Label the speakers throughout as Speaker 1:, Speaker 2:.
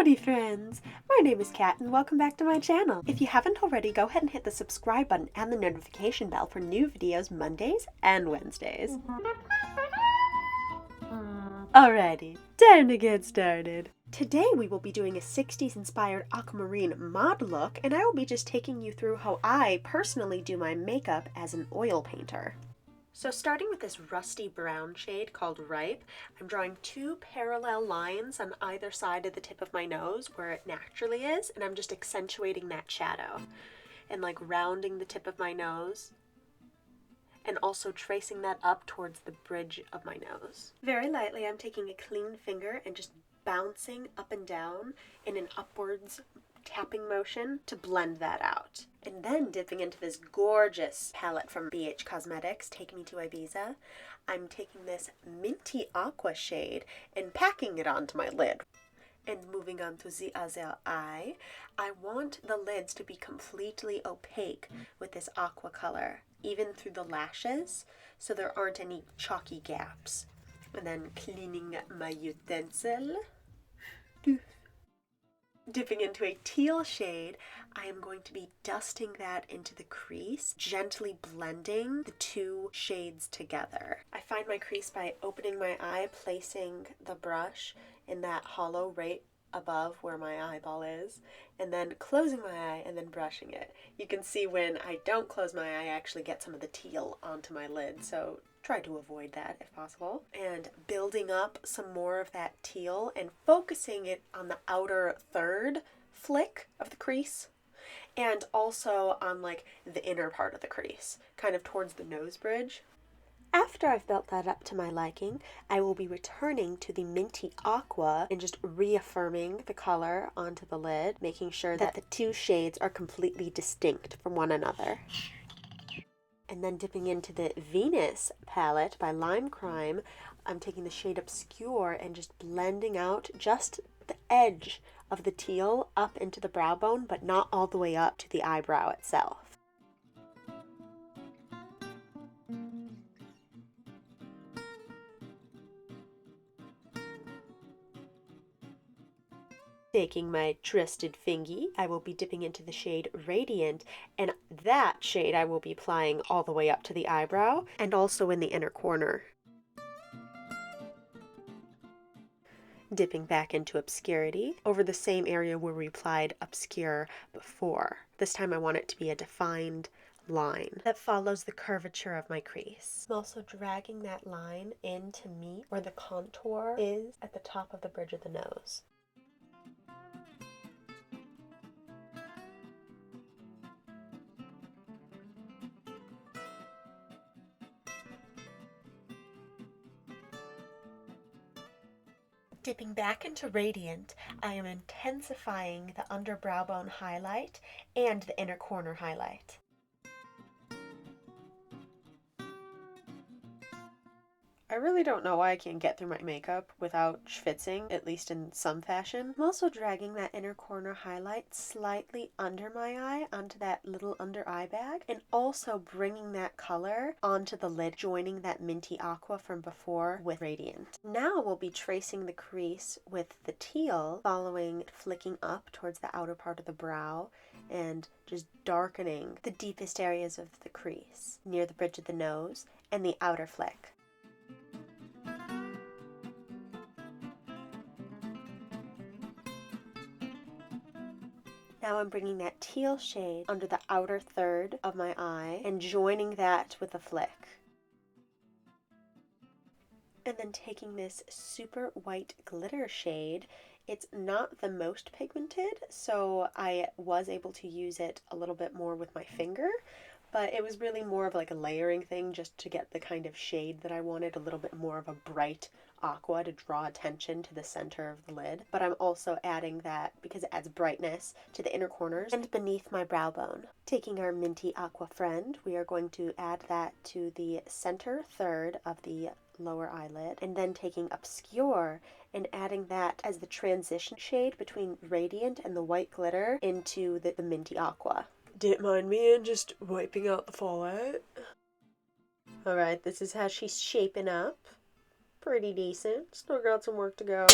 Speaker 1: Howdy friends! My name is Kat and welcome back to my channel. If you haven't already, go ahead and hit the subscribe button and the notification bell for new videos Mondays and Wednesdays. Alrighty, time to get started. Today we will be doing a 60s inspired aquamarine mod look, and I will be just taking you through how I personally do my makeup as an oil painter. So starting with this rusty brown shade called Ripe, I'm drawing two parallel lines on either side of the tip of my nose where it naturally is, and I'm just accentuating that shadow and like rounding the tip of my nose and also tracing that up towards the bridge of my nose. Very lightly, I'm taking a clean finger and just bouncing up and down in an upwards tapping motion to blend that out. And then dipping into this gorgeous palette from BH Cosmetics, Take Me to Ibiza, I'm taking this minty aqua shade and packing it onto my lid. And moving on to the other eye, I want the lids to be completely opaque with this aqua color, even through the lashes, so there aren't any chalky gaps. And then cleaning my utensil. Dipping into a teal shade, I am going to be dusting that into the crease, gently blending the two shades together. I find my crease by opening my eye, placing the brush in that hollow right above where my eyeball is, and then closing my eye and then brushing it. You can see when I don't close my eye, I actually get some of the teal onto my lid, so try to avoid that if possible. And building up some more of that teal and focusing it on the outer third flick of the crease, and also on like the inner part of the crease, kind of towards the nose bridge. After I've built that up to my liking, I will be returning to the minty aqua and just reaffirming the color onto the lid, making sure that the two shades are completely distinct from one another. And then dipping into the Venus palette by Lime Crime, I'm taking the shade Obscure and just blending out just the edge of the teal up into the brow bone, but not all the way up to the eyebrow itself. Taking my trusted fingy, I will be dipping into the shade Radiant, and that shade I will be applying all the way up to the eyebrow and also in the inner corner. Dipping back into Obscurity over the same area where we applied Obscure before. This time I want it to be a defined line that follows the curvature of my crease. I'm also dragging that line in to meet where the contour is at the top of the bridge of the nose. Dipping back into Radiant, I am intensifying the under brow bone highlight and the inner corner highlight. I really don't know why I can't get through my makeup without schwitzing, at least in some fashion. I'm also dragging that inner corner highlight slightly under my eye, onto that little under eye bag, and also bringing that color onto the lid, joining that minty aqua from before with Radiant. Now we'll be tracing the crease with the teal, following flicking up towards the outer part of the brow, and just darkening the deepest areas of the crease, near the bridge of the nose and the outer flick. Now I'm bringing that teal shade under the outer third of my eye and joining that with a flick. And then taking this super white glitter shade, it's not the most pigmented, so I was able to use it a little bit more with my finger, but it was really more of like a layering thing just to get the kind of shade that I wanted, a little bit more of a bright aqua to draw attention to the center of the lid. But I'm also adding that because it adds brightness to the inner corners and beneath my brow bone. Taking our minty aqua friend, we are going to add that to the center third of the lower eyelid, and then taking Obscure and adding that as the transition shade between Radiant and the white glitter into the minty aqua. Didn't mind me and just wiping out the fallout. Alright, this is how she's shaping up. Pretty decent. Still got some work to go.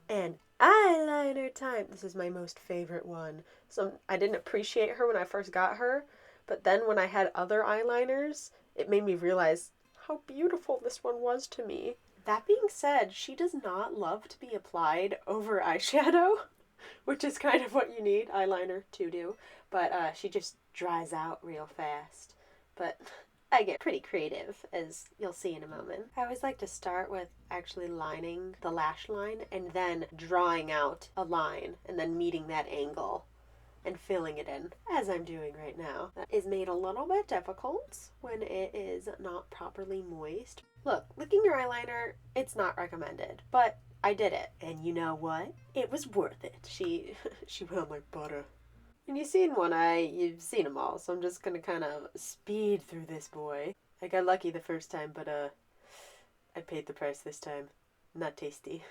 Speaker 1: And Eyeliner time! This is my most favorite one. So I didn't appreciate her when I first got her, but then when I had other eyeliners, it made me realize how beautiful this one was to me. That being said, she does not love to be applied over eyeshadow, which is kind of what you need eyeliner to do, but she just dries out real fast. But I get pretty creative, as you'll see in a moment. I always like to start with actually lining the lash line and then drawing out a line and then meeting that angle and filling it in, as I'm doing right now. That is made a little bit difficult when it is not properly moist. Look, licking your eyeliner, it's not recommended, but I did it, and you know what? It was worth it. She went like butter. When you've seen one eye, you've seen them all, so I'm just gonna kind of speed through this boy. I got lucky the first time, but I paid the price this time. Not tasty.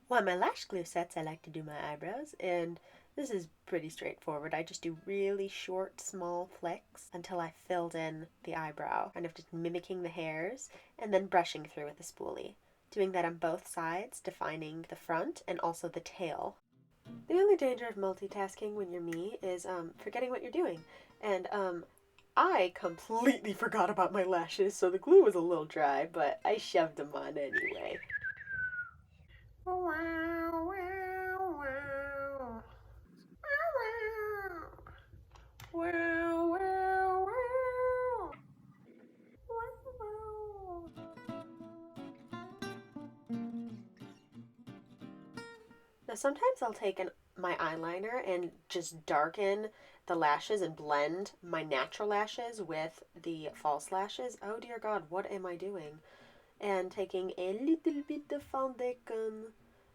Speaker 1: While my lash glue sets, I like to do my eyebrows, and this is pretty straightforward. I just do really short, small flicks until I filled in the eyebrow, kind of just mimicking the hairs, and then brushing through with a spoolie. Doing that on both sides, defining the front and also the tail. The only danger of multitasking when you're me is forgetting what you're doing. And I completely forgot about my lashes, so the glue was a little dry, but I shoved them on anyway. Wow, wow, wow. Wow, wow, wow. Wow. Now sometimes I'll take my eyeliner and just darken the lashes and blend my natural lashes with the false lashes. Oh dear God, what am I doing? And taking a little bit of foundation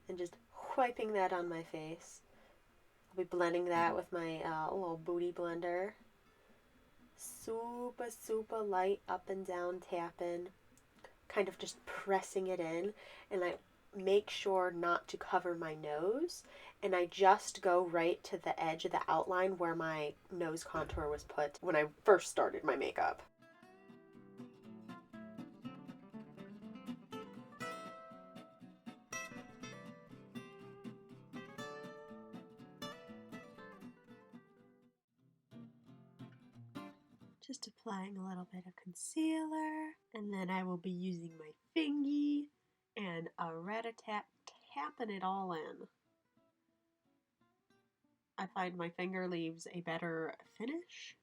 Speaker 1: and just wiping that on my face. I'll be blending that with my little booty blender. Super, super light up and down tapping. Kind of just pressing it in. And I make sure not to cover my nose. And I just go right to the edge of the outline where my nose contour was put when I first started my makeup. Just applying a little bit of concealer, and then I will be using my fingy and a rat-a-tat, tapping it all in. I find my finger leaves a better finish,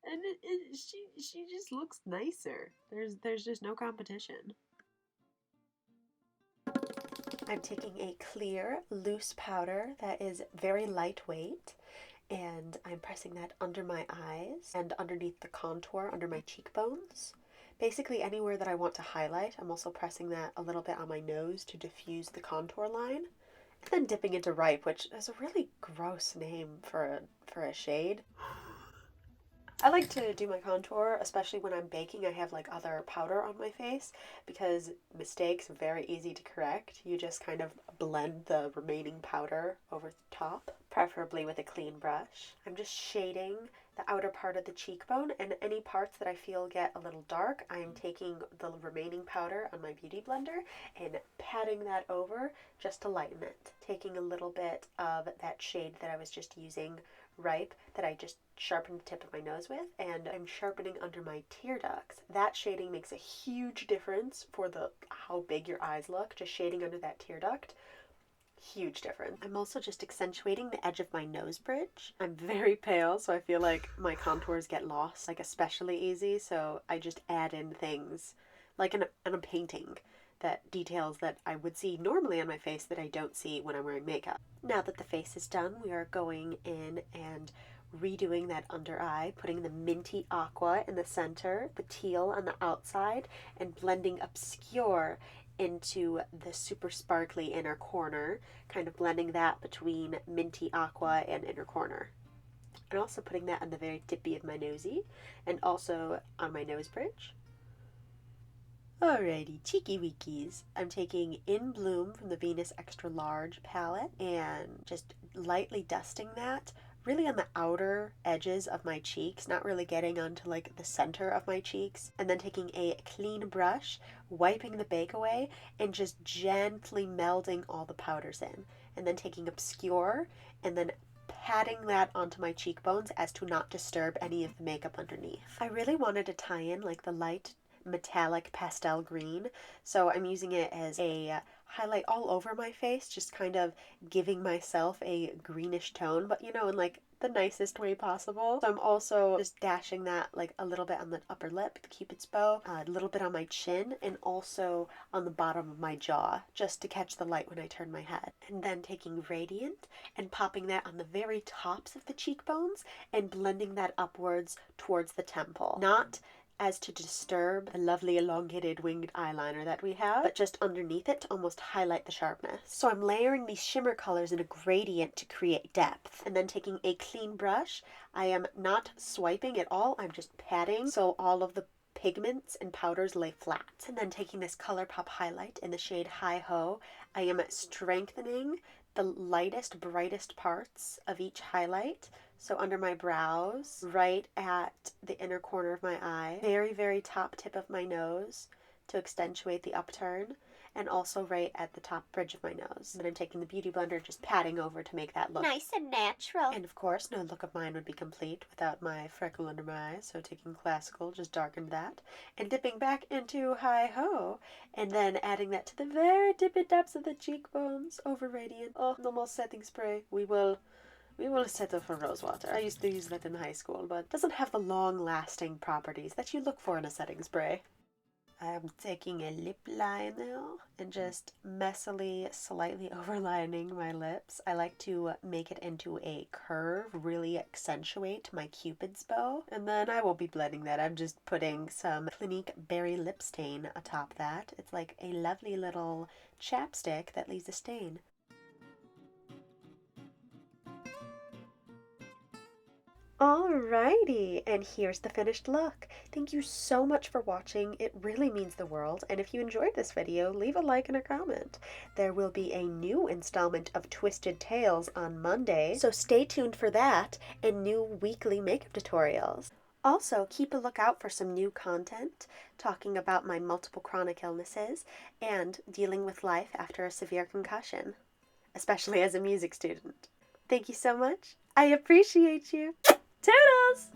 Speaker 1: and she just looks nicer. There's just no competition. I'm taking a clear, loose powder that is very lightweight, and I'm pressing that under my eyes and underneath the contour under my cheekbones. Basically anywhere that I want to highlight. I'm also pressing that a little bit on my nose to diffuse the contour line. And then dipping into Ripe, which is a really gross name for a shade. I like to do my contour, especially when I'm baking. I have like other powder on my face because mistakes are very easy to correct. You just kind of blend the remaining powder over the top, preferably with a clean brush. I'm just shading the outer part of the cheekbone, and any parts that I feel get a little dark, I am taking the remaining powder on my beauty blender and patting that over just to lighten it. Taking a little bit of that shade that I was just using, Ripe, that I just sharpened the tip of my nose with, and I'm sharpening under my tear ducts. That shading makes a huge difference for how big your eyes look. Just shading under that tear duct, huge difference. I'm also just accentuating the edge of my nose bridge. I'm very pale, so I feel like my contours get lost, like especially easy, so I just add in things like in a painting, that details that I would see normally on my face that I don't see when I'm wearing makeup. Now that the face is done, we are going in and redoing that under eye, putting the minty aqua in the center, the teal on the outside, and blending obscure into the super sparkly inner corner, kind of blending that between minty aqua and inner corner. And also putting that on the very tippy of my nosy, and also on my nose bridge. Alrighty, cheeky weekies. I'm taking In Bloom from the Venus Extra Large palette and just lightly dusting that really on the outer edges of my cheeks, not really getting onto like the center of my cheeks. And then taking a clean brush, wiping the bake away, and just gently melding all the powders in. And then taking Obscure and then patting that onto my cheekbones as to not disturb any of the makeup underneath. I really wanted to tie in like the light metallic pastel green, so I'm using it as a highlight all over my face, just kind of giving myself a greenish tone, but you know, in like the nicest way possible. So I'm also just dashing that like a little bit on the upper lip, the cupid's bow, a little bit on my chin, and also on the bottom of my jaw, just to catch the light when I turn my head. And then taking Radiant and popping that on the very tops of the cheekbones and blending that upwards towards the temple. Not as to disturb the lovely elongated winged eyeliner that we have, but just underneath it to almost highlight the sharpness. So I'm layering these shimmer colors in a gradient to create depth. And then taking a clean brush, I am not swiping at all, I'm just patting so all of the pigments and powders lay flat. And then taking this ColourPop highlight in the shade Hi Ho, I am strengthening the lightest, brightest parts of each highlight. So under my brows, right at the inner corner of my eye, very, very top tip of my nose to accentuate the upturn, and also right at the top bridge of my nose. And then I'm taking the Beauty Blender, just patting over to make that look
Speaker 2: nice and natural.
Speaker 1: And of course, no look of mine would be complete without my freckle under my eyes, so taking Classical, just darkened that, and dipping back into Hi Ho, and then adding that to the very tippy tops of the cheekbones over Radiant. Oh, no more setting spray. We will settle for rosewater. I used to use that in high school, but it doesn't have the long-lasting properties that you look for in a setting spray. I'm taking a lip liner and just messily, slightly overlining my lips. I like to make it into a curve, really accentuate my cupid's bow. And then I won't be blending that. I'm just putting some Clinique Berry Lip Stain atop that. It's like a lovely little chapstick that leaves a stain. Alrighty, and here's the finished look. Thank you so much for watching. It really means the world, and if you enjoyed this video, leave a like and a comment. There will be a new installment of Twisted Tales on Monday, so stay tuned for that and new weekly makeup tutorials. Also, keep a lookout for some new content talking about my multiple chronic illnesses and dealing with life after a severe concussion, especially as a music student. Thank you so much. I appreciate you. Toodles!